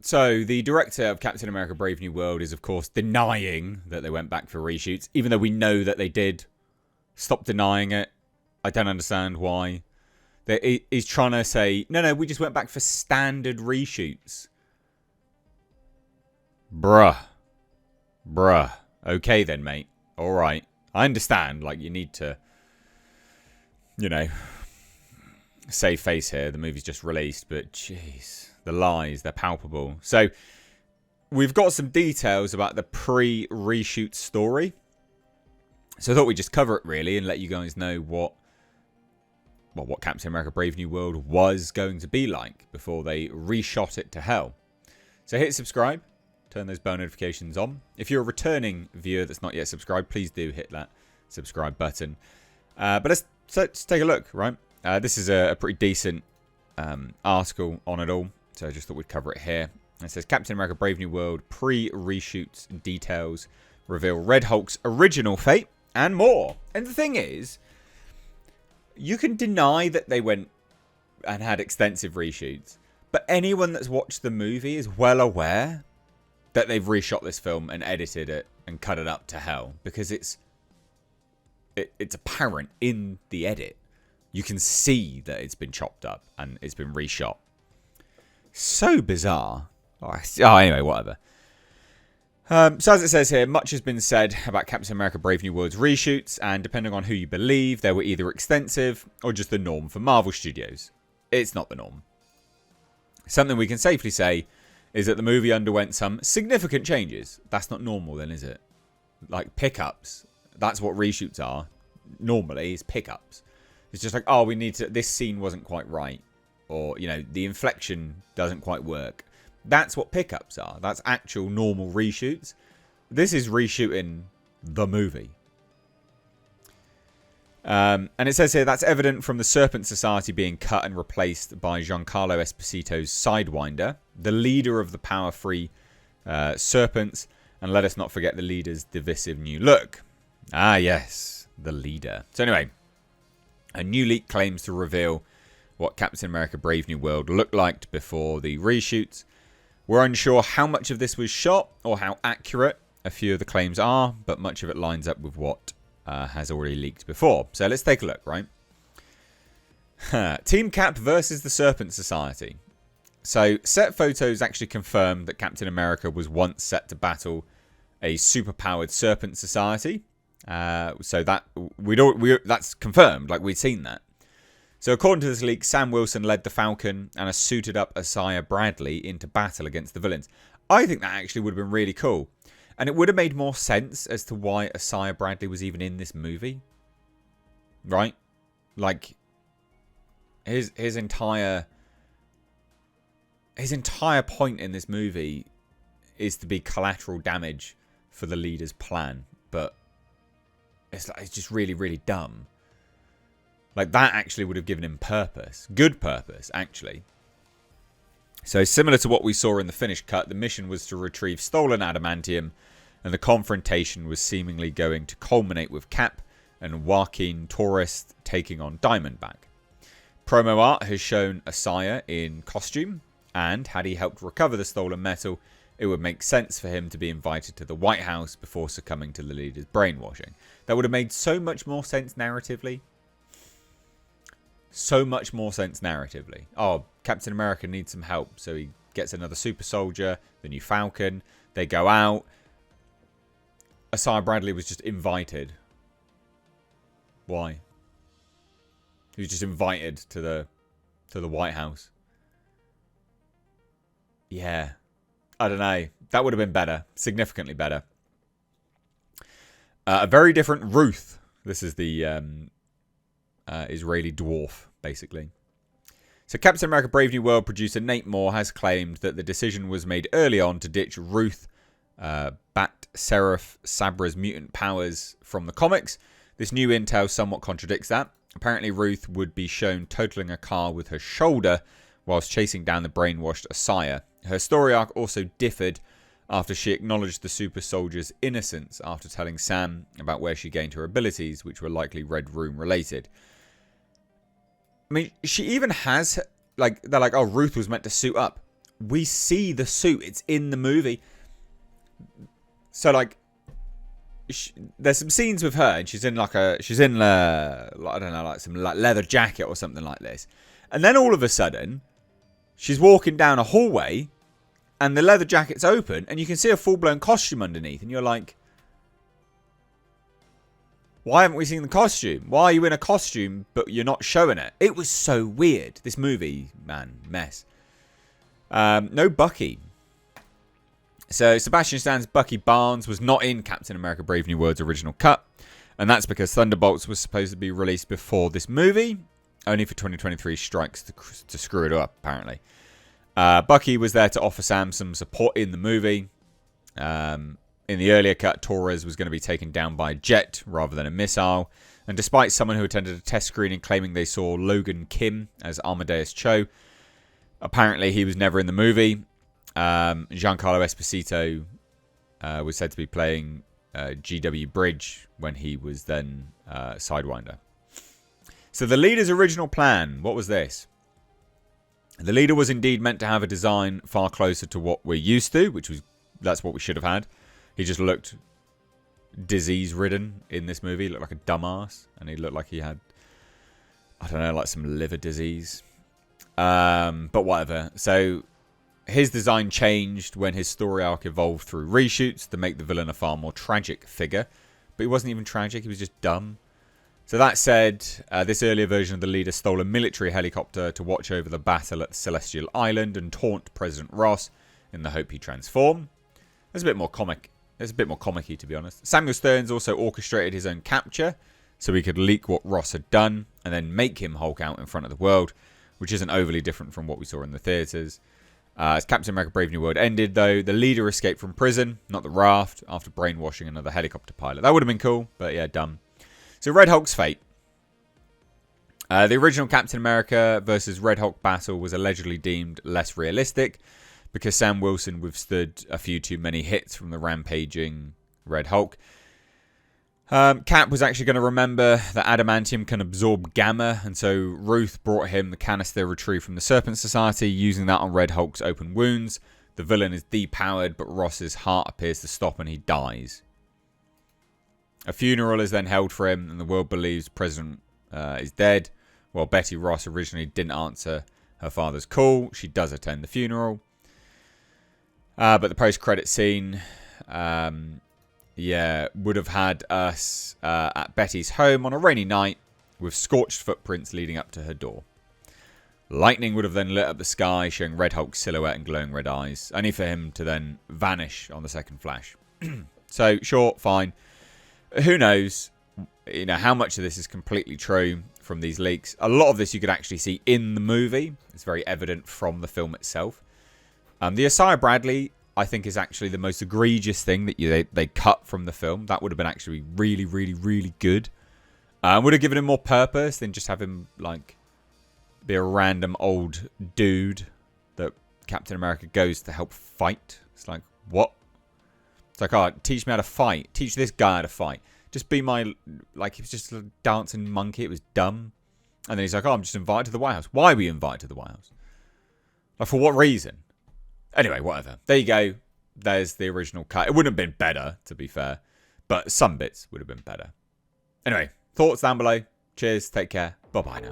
So the director of Captain America Brave New World is, of course, denying that they went back for reshoots, even though we know that they did. Stop denying it. I don't understand why. He's trying to say, no, we just went back for standard reshoots. Bruh. Okay then, mate. All right. I understand. Like, you need to, save face here. The movie's just released, but jeez. The lies, they're palpable. So, we've got some details about the pre-reshoot story. So I thought we'd just cover it, really, and let you guys know what Captain America Brave New World was going to be like before they reshot it to hell. So hit subscribe. Turn those bell notifications on. If you're a returning viewer that's not yet subscribed, please do hit that subscribe button. But let's take a look, right? This is a pretty decent article on it all. So I just thought we'd cover it here. It says, Captain America Brave New World pre-reshoots details reveal Red Hulk's original fate and more. And the thing is, you can deny that they went and had extensive reshoots. But anyone that's watched the movie is well aware that they've reshot this film and edited it and cut it up to hell. Because it's apparent in the edit. You can see that it's been chopped up and it's been reshot. So bizarre. Anyway, whatever. So as it says here, much has been said about Captain America Brave New World's reshoots, and depending on who you believe, they were either extensive or just the norm for Marvel Studios. It's not the norm. Something we can safely say is that the movie underwent some significant changes. That's not normal then, is it? Like pickups. That's what reshoots are. Normally, is pickups. It's just like, oh, we need to, this scene wasn't quite right. Or, the inflection doesn't quite work. That's what pickups are. That's actual normal reshoots. This is reshooting the movie. And it says here, that's evident from the Serpent Society being cut and replaced by Giancarlo Esposito's Sidewinder, the leader of the power-free Serpents, and let us not forget the leader's divisive new look. Ah, yes, the leader. So anyway, a new leak claims to reveal what Captain America Brave New World looked like before the reshoots. We're unsure how much of this was shot or how accurate a few of the claims are, but much of it lines up with what has already leaked before. So let's take a look, right? Team Cap versus the Serpent Society. So set photos actually confirmed that Captain America was once set to battle a superpowered Serpent Society. So that that's confirmed, like we'd seen that. So according to this leak, Sam Wilson led the Falcon and a suited up Isaiah Bradley into battle against the villains. I think that actually would have been really cool. And it would have made more sense as to why Isaiah Bradley was even in this movie. Right? Like, his entire point in this movie is to be collateral damage for the leader's plan. But it's just really, really dumb. Like, that actually would have given him purpose. Good purpose, actually. So, similar to what we saw in the finished cut, the mission was to retrieve stolen adamantium, and the confrontation was seemingly going to culminate with Cap and Joaquin Torres taking on Diamondback. Promo art has shown Isaiah in costume, and had he helped recover the stolen metal, it would make sense for him to be invited to the White House before succumbing to the leader's brainwashing. That would have made so much more sense narratively. So much more sense narratively. Oh, Captain America needs some help. So he gets another super soldier, the new Falcon. They go out. Isaiah Bradley was just invited. Why? He was just invited to the White House. Yeah. I don't know. That would have been better. Significantly better. A very different Ruth. This is the Israeli dwarf, basically. So Captain America Brave New World producer Nate Moore has claimed that the decision was made early on to ditch Ruth Bat Seraph Sabra's mutant powers from the comics. This new intel somewhat contradicts that. Apparently Ruth would be shown totaling a car with her shoulder whilst chasing down the brainwashed Isaiah. Her story arc also differed after she acknowledged the super soldier's innocence after telling Sam about where she gained her abilities, which were likely Red Room related. I mean, she even has, like, they're like, oh, Ruth was meant to suit up. we see the suit. It's in the movie. So, like, there's some scenes with her, and she's in I don't know, like some like leather jacket or something like this. And then all of a sudden, she's walking down a hallway, and the leather jacket's open, and you can see a full-blown costume underneath, and you're like, why haven't we seen the costume? Why are you in a costume, but you're not showing it? It was so weird. This movie, man, mess. No Bucky. So Sebastian Stan's Bucky Barnes was not in Captain America Brave New World's original cut. And that's because Thunderbolts was supposed to be released before this movie. Only for 2023 strikes to screw it up, apparently. Bucky was there to offer Sam some support in the movie. In the earlier cut, Torres was going to be taken down by a jet rather than a missile. And despite someone who attended a test screening claiming they saw Logan Kim as Amadeus Cho, apparently he was never in the movie. Giancarlo Esposito was said to be playing G.W. Bridge when he was then Sidewinder. So the leader's original plan, what was this? The leader was indeed meant to have a design far closer to what we're used to, that's what we should have had. He just looked disease-ridden in this movie. He looked like a dumbass, and he looked like he had, I don't know, like some liver disease. But whatever. So his design changed when his story arc evolved through reshoots to make the villain a far more tragic figure. But he wasn't even tragic, he was just dumb. So that said, this earlier version of the leader stole a military helicopter to watch over the battle at Celestial Island and taunt President Ross in the hope he transform. It's a bit more comic. It's a bit more comic-y, to be honest. Samuel Stearns also orchestrated his own capture so he could leak what Ross had done and then make him Hulk out in front of the world, which isn't overly different from what we saw in the theatres. As Captain America Brave New World ended, though, the leader escaped from prison, not the raft, after brainwashing another helicopter pilot. That would have been cool, but yeah, dumb. So Red Hulk's fate. The original Captain America versus Red Hulk battle was allegedly deemed less realistic because Sam Wilson withstood a few too many hits from the rampaging Red Hulk. Cap was actually going to remember that adamantium can absorb gamma, and so Ruth brought him the canister retrieved from the Serpent Society, using that on Red Hulk's open wounds. The villain is depowered, but Ross's heart appears to stop and he dies. A funeral is then held for him, and the world believes President is dead. While Betty Ross originally didn't answer her father's call, she does attend the funeral. But the post-credit scene, would have had us at Betty's home on a rainy night with scorched footprints leading up to her door. Lightning would have then lit up the sky, showing Red Hulk's silhouette and glowing red eyes, only for him to then vanish on the second flash. So, sure, fine. Who knows, how much of this is completely true from these leaks. A lot of this you could actually see in the movie. It's very evident from the film itself. The Isaiah Bradley, I think, is actually the most egregious thing that they cut from the film. That would have been actually really, really, really good. Would have given him more purpose than just have him, like, be a random old dude that Captain America goes to help fight. It's like, what? It's like, oh, teach me how to fight. Teach this guy how to fight. Just be my, like, he was just a dancing monkey. It was dumb. And then he's like, oh, I'm just invited to the White House. Why were you invited to the White House? Like, for what reason? Anyway, whatever. There you go. There's the original cut. It wouldn't have been better, to be fair. But some bits would have been better. Anyway, thoughts down below. Cheers. Take care. Bye-bye now.